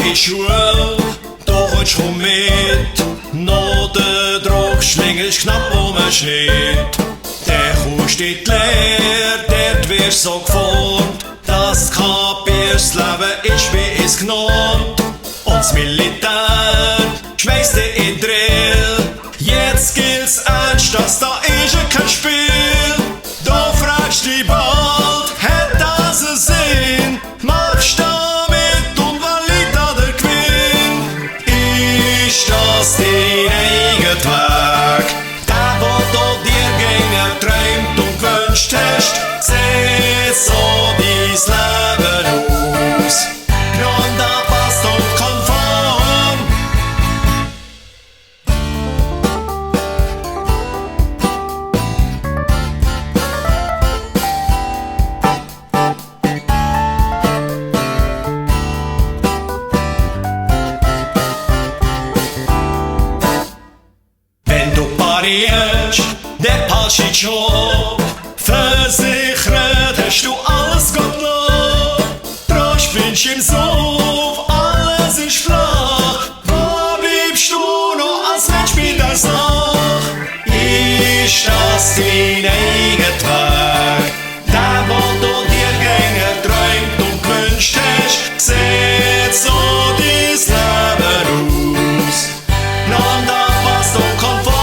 in Schule, da kommst du mit. Noch der Druck schlingst knapp den Schnitt. Der Kuh steht leer, dort wirst so geformt. Das kapierst, Leben ist wie es genannt. Und das Militär schmeißt dir in Drill. Jetzt gilt's ernst, dass da ist kein Spiel. Da fragst du dich bald, hat das einen Sinn? Machst du damit und wann liegt da der Gewinn? Ist das dein eigener Weg? Der, wo du dir gegen träumt und gewünscht hast, sieht so dein Leben aus. Und da passt und konform. Wenn du parierst, der Paschi-Job, versichert hast du alles Gottlob. Trost findest im Suff, alles ist flach. Wo bleibst du noch als Mensch bei der Sache? Ist das dein eigener Weg? Der, wo du dir gegen träumt und gewünscht hast, sieht so dein Leben aus. Und da passt und konform.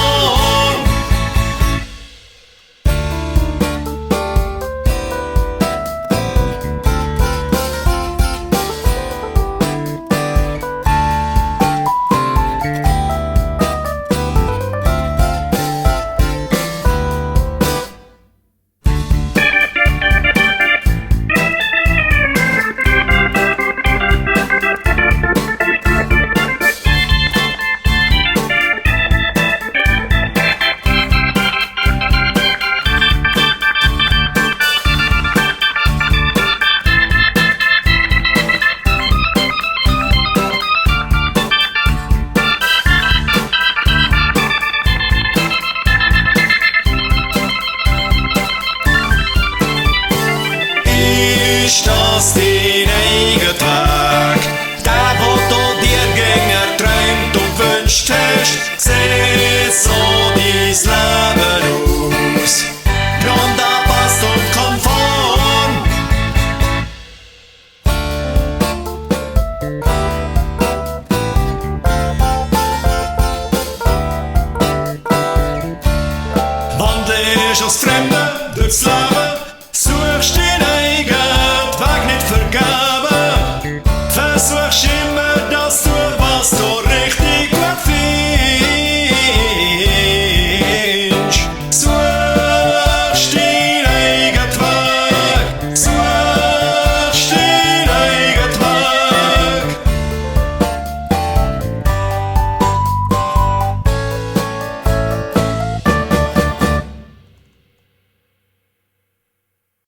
Ist das dein eigener Weg?